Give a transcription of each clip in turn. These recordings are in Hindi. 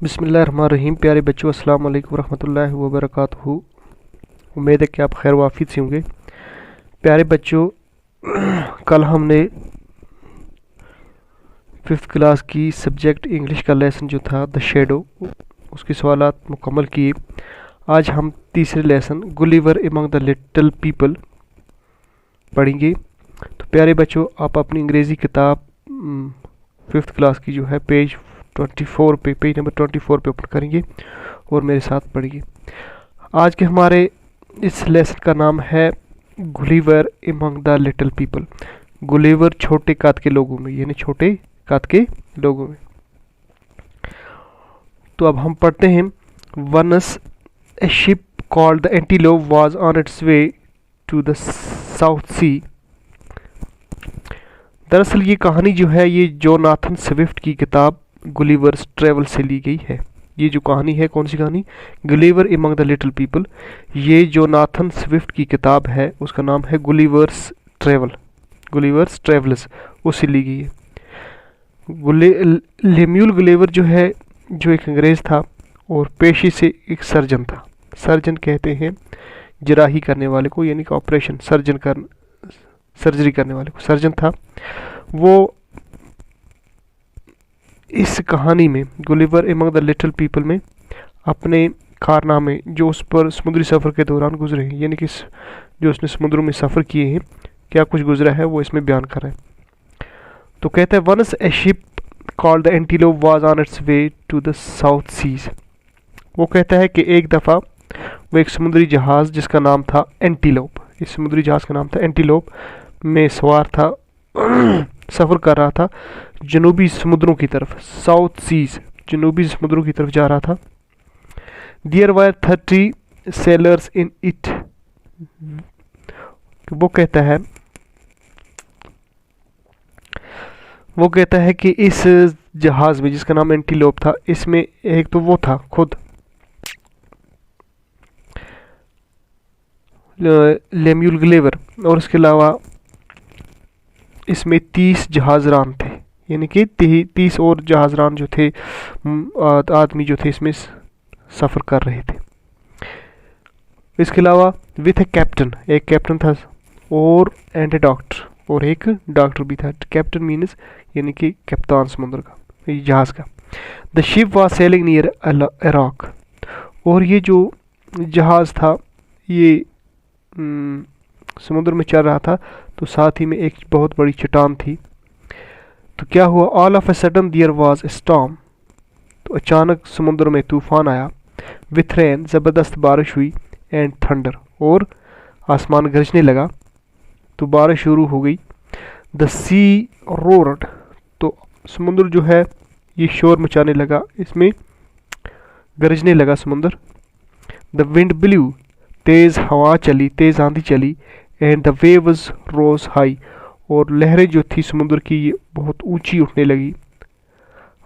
बिस्मिल्लाहिर्रहमानिर्रहीम। प्यारे बच्चों, अस्सलाम वालेकुम रहमतुल्लाहि व बरकातुहू। उम्मीद है कि आप खैर वाफियत से होंगे। प्यारे बच्चों, कल हमने 5th क्लास की सब्जेक्ट इंग्लिश का लेसन जो था द शेडो, उसके सवालात मुकम्मल किए। आज हम तीसरे lesson Gulliver among the little people पढ़ेंगे। तो प्यारे बच्चों, आप अपनी अंग्रेज़ी किताब 5th क्लास की जो है पेज नंबर 24 पे ओपन करेंगे और मेरे साथ पढ़िए। आज के हमारे इस लेसन का नाम है Gulliver among the little people. Gulliver छोटे कद के लोगों में, यानी छोटे कद के लोगों में। तो अब हम पढ़ते हैं। Once a ship called the Antelope was on its way to the South Sea. दरअसल ये कहानी जो है ये जोनाथन स्विफ्ट की किताब गुलिवर्स ट्रेवल से ली गई है। ये जो कहानी है, कौन सी कहानी? Gulliver among the little people. ये जोनाथन स्विफ्ट की किताब है, उसका नाम है गुलिवर्स ट्रेवल्स, उससे ली गई है। लेम्यूल गुलिवर जो है, जो एक अंग्रेज़ था और पेशे से एक सर्जन था। सर्जन कहते हैं जराही करने वाले को, यानी कि ऑपरेशन सर्जरी करने वाले को सर्जन था वो। इस कहानी में Gulliver among the little people में अपने कारनामे जो उस पर समुद्री सफ़र के दौरान गुजरे हैं, यानी कि जो उसने समुद्रों में सफ़र किए हैं, क्या कुछ गुजरा है वो इसमें बयान कर रहा है। तो कहता है once a ship called the Antelope was on its way to the South Seas. वो कहता है कि एक दफ़ा वो एक समुद्री जहाज़ जिसका नाम था एंटीलोप, इस समुद्री जहाज़ का नाम था एंटीलोप, में सवार था, सफ़र कर रहा था जनूबी समुद्रों की तरफ। साउथ सीज, जनूबी समुद्रों की तरफ जा रहा था। There were 30 sailors in it. वो कहता है कि इस जहाज में जिसका नाम एंटीलोप था, इसमें एक तो वो था खुद लेम्यूल गुलिवर, और इसके अलावा इसमें 30 जहाजरान थे, यानी कि 30 और जहाजरान जो थे, आदमी जो थे इसमें सफ़र कर रहे थे। इसके अलावा विथ ए कैप्टन, एक कैप्टन था, और एंड ए डॉक्टर, और एक डॉक्टर भी था। कैप्टन मीन्स यानी कि कप्तान समुद्र का, जहाज़ का। The ship was selling near a rock. और ये जो जहाज़ था ये समुद्र में चल रहा था, तो साथ ही में एक बहुत बड़ी चट्टान थी। तो क्या हुआ? All of a sudden there was a storm. तो अचानक समुद्र में तूफान आया। विथ रेन, ज़बरदस्त बारिश हुई। एंड थंडर, और आसमान गरजने लगा, तो बारिश शुरू हो गई। द सी रोर्ड, तो समुद्र जो है ये शोर मचाने लगा, इसमें गरजने लगा समुद्र। द विंड ब्लू, तेज़ हवा चली, तेज़ आंधी चली। And the waves rose high, और लहरें जो थी समुद्र की ये बहुत ऊंची उठने लगी।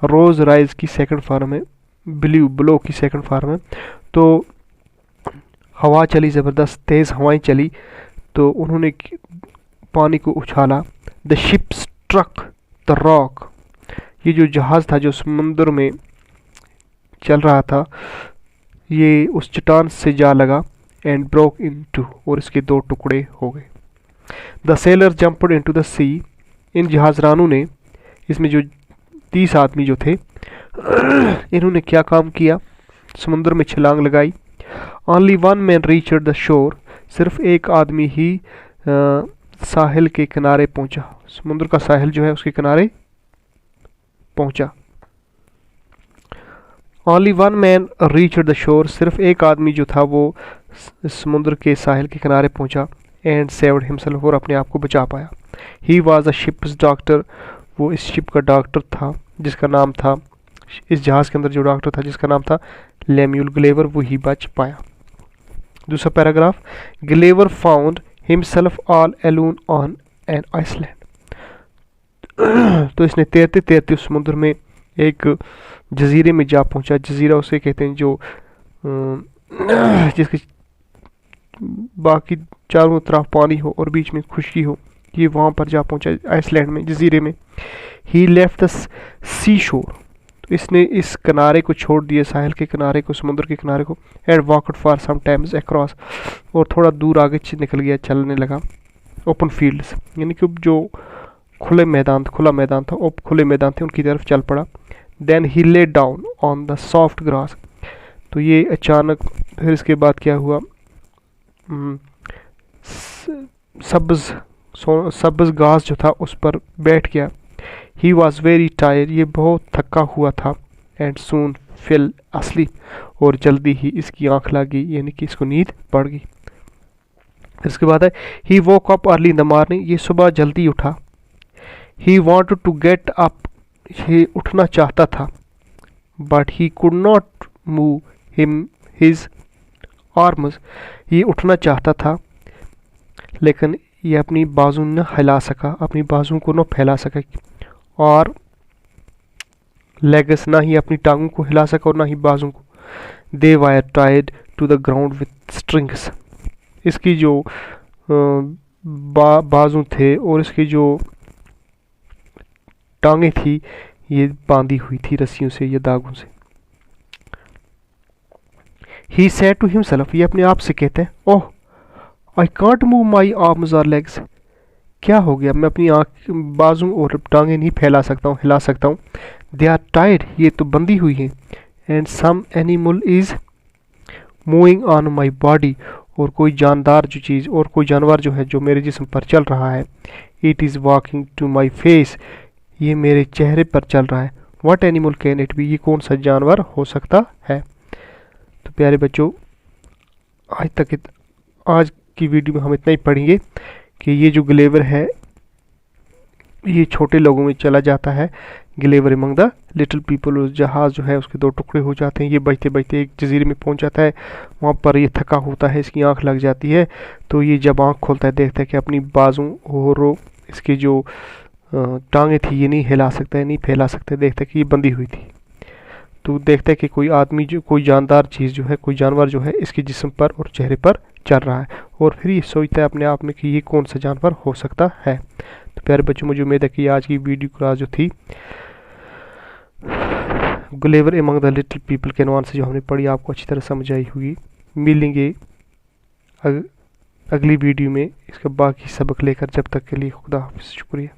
रोज राइज की सेकंड फॉर्म है, ब्लो की सेकंड फॉर्म है। तो हवा चली, ज़बरदस्त तेज़ हवाएं चली, तो उन्होंने पानी को उछाला। The ship struck the rock, ये जो जहाज़ था जो समुद्र में चल रहा था, ये उस चट्टान से जा लगा। एंड ब्रोक इन टू, और इसके 2 टुकड़े हो गए। द सेलर जंपड इनटू द सी, इन जहाजरानों ने, इसमें जो 30 आदमी जो थे, इन्होंने क्या काम किया? समुद्र में छलांग लगाई। Only one man reached the shore, सिर्फ एक आदमी ही साहिल के किनारे पहुंचा। समुद्र का साहिल जो है उसके किनारे पहुंचा। Only one man reached the shore, सिर्फ एक आदमी जो था वो समुद्र के साहिल के किनारे पहुंचा। एंड सेव्ड हिमसेल्फ, और अपने आप को बचा पाया। He was a ships doctor, वो इस शिप का डॉक्टर था जिसका नाम था, इस जहाज़ के अंदर जो डॉक्टर था जिसका नाम था लेम्यूल गुलिवर, वो ही बच पाया। दूसरा paragraph, Gulliver found himself all alone on an island. तो इसने तैरते तैरते उस समुद्र में एक जजीरे में जा पहुंचा। जजीरा उसे कहते हैं जो जिसकी बाकी चारों तरफ पानी हो और बीच में खुशकी हो, ये वहाँ पर जा पहुंचा आइसलैंड में, जजीरे में। ही लेफ्ट द सी शोर, तो इसने इस किनारे को छोड़ दिया, साहिल के किनारे को, समुद्र के किनारे को, and walked for some times across, और थोड़ा दूर आगे निकल गया, चलने लगा, ओपन फील्ड्स, यानी कि जो खुला मैदान था, खुले मैदान थे उनकी तरफ चल पड़ा। Then he lay down on the soft grass, तो ये अचानक फिर इसके बाद क्या हुआ, सब्ज घास जो था उस पर बैठ गया। ही वॉज वेरी टायर्ड, ये बहुत थका हुआ था। एंड सून फिल असलीप, और जल्दी ही इसकी आंख लग गई, यानी कि इसको नींद पड़ गई। फिर इसके बाद है he woke up early in the morning, ये सुबह जल्दी उठा। He wanted to get up, ये उठना चाहता था, but he could not move his arms, ये उठना चाहता था लेकिन ये अपनी बाजू न हिला सका, अपनी बाजू को न फैला सका, और लेग्स, ना ही अपनी टांगों को हिला सका और ना ही बाजू को। They were tied to the ground with strings, इसकी जो बाजू थे और इसकी जो टांगे थी ये बांधी हुई थी रस्सियों से या दागों से। ही सेड टू हिमसेल्फ, ये अपने आप से कहते हैं, oh I can't move my arms और लेग्स, क्या हो गया, मैं अपनी बाजू और टांगे नहीं फैला सकता हूँ, हिला सकता हूँ। दे आर टाइड, ये तो बंधी हुई हैं। And some animal is moving on my body, और कोई जानदार जो चीज़ और कोई जानवर जो है जो मेरे जिस्म पर चल रहा है। It is walking to my face, ये मेरे चेहरे पर चल रहा है। What animal can it be, ये कौन सा जानवर हो सकता है। तो प्यारे बच्चों, आज की वीडियो में हम इतना ही पढ़ेंगे कि ये जो ग्लेवर है ये छोटे लोगों में चला जाता है, ग्लेवर अमंग द लिटिल पीपल, उस जहाज़ जो है उसके दो टुकड़े हो जाते हैं, ये बजते बजते एक जजीरे में पहुंच जाता है, वहाँ पर ये थका होता है, इसकी आंख लग जाती है, तो ये जब आंख खोलता है देखता है कि अपनी बाजू और इसकी जो टांगे थी ये नहीं हिला सकता है, नहीं फैला सकता है, देखता है कि ये बंधी हुई थी। तो देखता है कि कोई आदमी जो, कोई जानदार चीज़ जो है, कोई जानवर जो है इसके जिस्म पर और चेहरे पर चल रहा है, और फिर ये सोचता है अपने आप में कि ये कौन सा जानवर हो सकता है। तो प्यारे बच्चों, मुझे उम्मीद है कि आज की वीडियो क्लास जो थी ग्लेवर अमंग द लिटिल पीपल के नाम से जो हमने पढ़ी आपको अच्छी तरह समझ आई होगी। मिलेंगे अगली वीडियो में इसका बाकी सबक लेकर, जब तक के लिए खुदा हाफिज़, शुक्रिया।